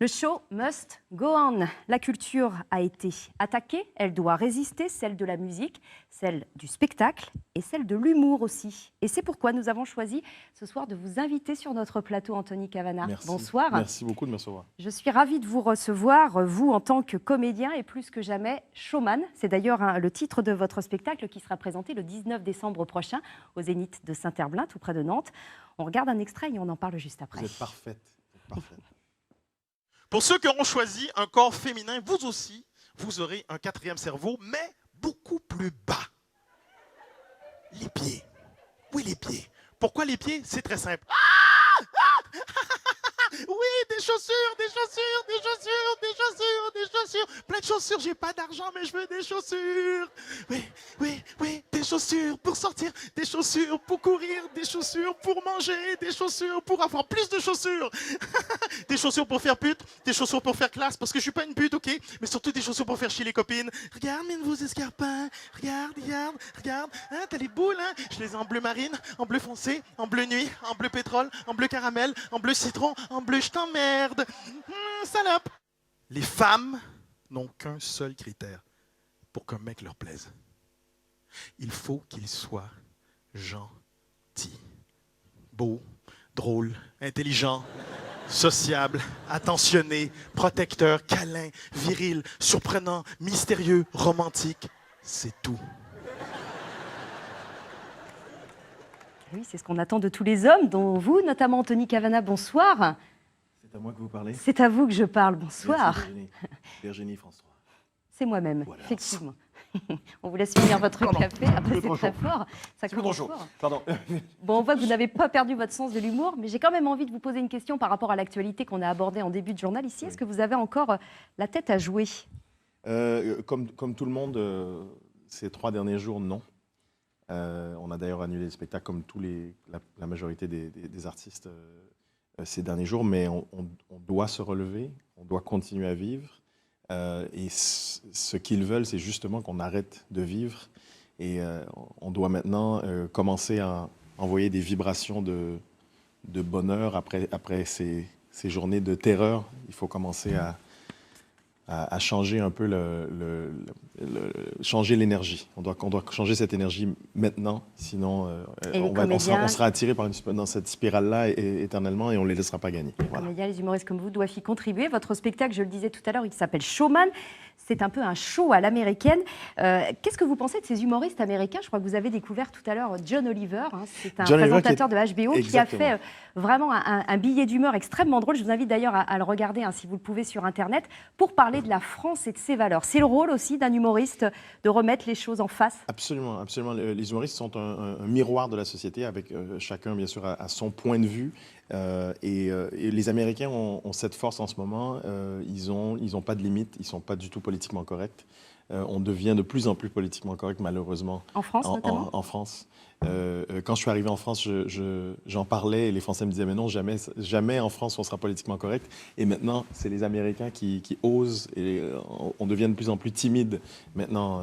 Le show must go on. La culture a été attaquée, elle doit résister, celle de la musique, celle du spectacle et celle de l'humour aussi. Et c'est pourquoi nous avons choisi ce soir de vous inviter sur notre plateau, Anthony Cavana. Merci. Bonsoir. Merci beaucoup de me recevoir. Je suis ravie de vous recevoir, vous en tant que comédien et plus que jamais showman. C'est d'ailleurs le titre de votre spectacle qui sera présenté le 19 décembre prochain au Zénith de Saint-Herblain, tout près de Nantes. On regarde un extrait et on en parle juste après. Vous êtes parfaite. Parfaite. Pour ceux qui auront choisi un corps féminin, vous aussi, vous aurez un quatrième cerveau, mais beaucoup plus bas. Les pieds. Oui, les pieds. Pourquoi les pieds? C'est très simple. Oui, des chaussures, des chaussures, des chaussures, des chaussures, des chaussures. Plein de chaussures, j'ai pas d'argent, mais je veux des chaussures. Oui, oui, oui, des chaussures pour sortir, des chaussures pour courir, des chaussures pour manger, des chaussures pour avoir plus de chaussures. Des chaussures pour faire pute, des chaussures pour faire classe, parce que je suis pas une pute, ok? Mais surtout des chaussures pour faire chier les copines. Regarde, mes nouveaux escarpins. Regarde, regarde, regarde. Hein, t'as les boules, hein? Je les ai en bleu marine, en bleu foncé, en bleu nuit, en bleu pétrole, en bleu caramel, en bleu citron, en bleu je t'emmerde. Salope. Les femmes n'ont qu'un seul critère pour qu'un mec leur plaise. Il faut qu'il soit gentil, beau, drôle, intelligent, sociable, attentionné, protecteur, câlin, viril, surprenant, mystérieux, romantique. C'est tout. Oui, c'est ce qu'on attend de tous les hommes, dont vous, notamment Anthony Cavana. Bonsoir. C'est à moi que vous parlez? C'est à vous que je parle. Bonsoir. Virginie. Virginie, France 3. C'est moi-même, Voilà. effectivement. On vous laisse finir votre café. Après, c'est très fort. Ça C'est trop commence chaud. fort. Pardon. Bon, on voit que vous n'avez pas perdu votre sens de l'humour, mais j'ai quand même envie de vous poser une question par rapport à l'actualité qu'on a abordée en début de journal ici. Est-ce que vous avez encore la tête à jouer? Comme tout le monde, ces 3 derniers jours, non. On a d'ailleurs annulé le spectacle comme la majorité des artistes ces derniers jours, mais on doit se relever, on doit continuer à vivre. Et ce qu'ils veulent, c'est justement qu'on arrête de vivre. Et on doit maintenant commencer à envoyer des vibrations de bonheur après ces journées de terreur. Il faut commencer à changer un peu changer l'énergie. On doit changer cette énergie maintenant, sinon on sera attiré dans cette spirale-là éternellement et on ne les laissera pas gagner. Les comédiens, les humoristes comme vous doivent y contribuer. Votre spectacle, je le disais tout à l'heure, il s'appelle Showman. C'est un peu un show à l'américaine. Qu'est-ce que vous pensez de ces humoristes américains? Je crois que vous avez découvert tout à l'heure John Oliver. Hein. C'est un présentateur de HBO qui a fait vraiment un billet d'humeur extrêmement drôle. Je vous invite d'ailleurs à le regarder, si vous le pouvez, sur Internet, pour parler de la France et de ses valeurs. C'est le rôle aussi d'un humoriste de remettre les choses en face? Absolument, absolument. Les humoristes sont un miroir de la société, avec chacun, bien sûr, à son point de vue. Et les Américains ont cette force en ce moment. Ils ont pas de limite. Ils sont pas du tout politiquement corrects. On devient de plus en plus politiquement correct, malheureusement. En France, notamment? En France. Quand je suis arrivé en France, j'en parlais et les Français me disaient « mais non, jamais en France on sera politiquement correct ». Et maintenant, c'est les Américains qui osent et on devient de plus en plus timide maintenant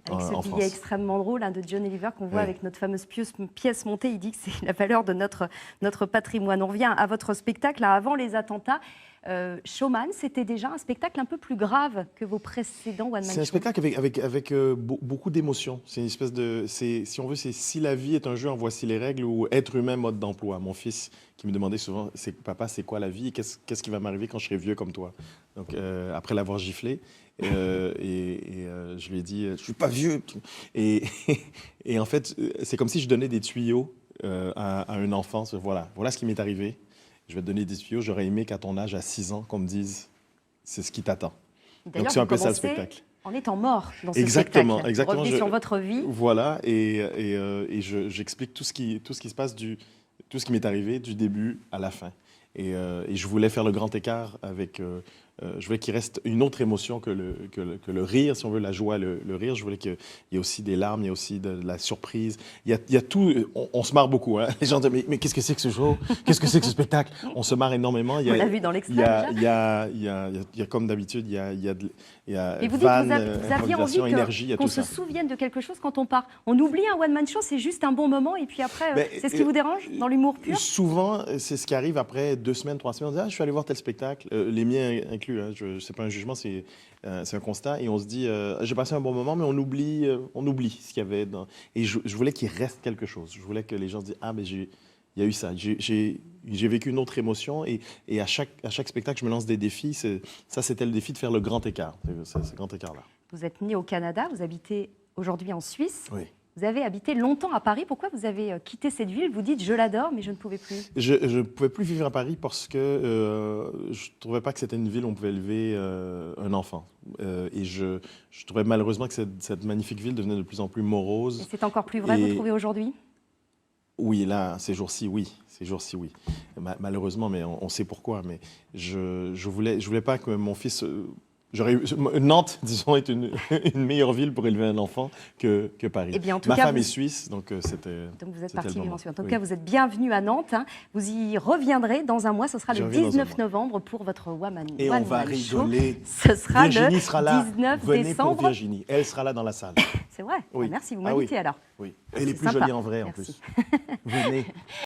en France. Avec ce billet extrêmement drôle de John Oliver qu'on voit avec notre fameuse pièce montée, il dit que c'est la valeur de notre patrimoine. On revient à votre spectacle, avant les attentats. Showman, c'était déjà un spectacle un peu plus grave que vos précédents One Man Show. C'est un spectacle avec beaucoup d'émotions. C'est une espèce de... Si on veut, c'est si la vie est un jeu, en voici les règles, ou être humain, mode d'emploi. Mon fils qui me demandait souvent, papa, c'est quoi la vie? Qu'est-ce qui va m'arriver quand je serai vieux comme toi? Donc, après l'avoir giflé, je lui ai dit, je suis pas vieux. Et en fait, c'est comme si je donnais des tuyaux à un enfant. Voilà ce qui m'est arrivé. Je vais te donner des tuyaux. J'aurais aimé qu'à ton âge, à 6 ans, qu'on me dise c'est ce qui t'attend. Donc c'est un peu ça le spectacle. En étant mort dans ce exactement, spectacle. Exactement. Revenez sur votre vie. Voilà, et j'explique tout ce qui se passe, tout ce qui m'est arrivé du début à la fin. Et je voulais faire le grand écart avec je voulais qu'il reste une autre émotion que le rire, si on veut, la joie, le rire. Je voulais qu'il y ait aussi des larmes, il y a aussi de la surprise. Il y a tout. On se marre beaucoup. Hein. Les gens disent mais qu'est-ce que c'est que ce show? Qu'est-ce que c'est que ce spectacle? On se marre énormément. On l'a vu dans l'extrait déjà. Il y a comme d'habitude, il y a Et vous dites que vous aviez envie énergie, qu'on se souvienne de quelque chose quand on part. On oublie un one-man show, c'est juste un bon moment et puis après, c'est ce qui vous dérange dans l'humour pur? Souvent, c'est ce qui arrive après 2 semaines, 3 semaines. On dit, je suis allé voir tel spectacle, les miens inclus. Hein, c'est pas un jugement, c'est un constat. Et on se dit, j'ai passé un bon moment, mais on oublie ce qu'il y avait. Et je voulais qu'il reste quelque chose. Je voulais que les gens se disent, mais il y a eu ça. J'ai vécu une autre émotion et à chaque spectacle, je me lance des défis. Ça, c'était le défi de faire le grand écart. C'est ce grand écart-là. Vous êtes né au Canada, vous habitez aujourd'hui en Suisse. Oui. Vous avez habité longtemps à Paris. Pourquoi vous avez quitté cette ville? Vous dites, je l'adore, mais je ne pouvais plus. Je ne pouvais plus vivre à Paris parce que je ne trouvais pas que c'était une ville où on pouvait élever un enfant. Et je trouvais malheureusement que cette magnifique ville devenait de plus en plus morose. Et c'est encore plus vrai, vous trouvez, aujourd'hui? Oui, là, ces jours-ci, oui. Malheureusement, mais on sait pourquoi. Mais je voulais pas que mon fils... Nantes, disons, est une meilleure ville pour élever un enfant que Paris. Eh bien, en tout Ma cas, femme est suisse, donc c'était. Donc vous êtes parti vivre en Suisse. En tout oui. cas, vous êtes bienvenu à Nantes. Hein. Vous y reviendrez dans un mois. Ce sera le 19 novembre pour votre One Et Man on va Show. rigoler. Ce sera Virginie sera là. 19 Venez décembre. pour Virginie. Elle sera là dans la salle. C'est vrai. Oui. Merci, vous Ah m'invitez oui. alors. Oui. Elle est plus Sympa. jolie en vrai, Merci. en plus. Venez.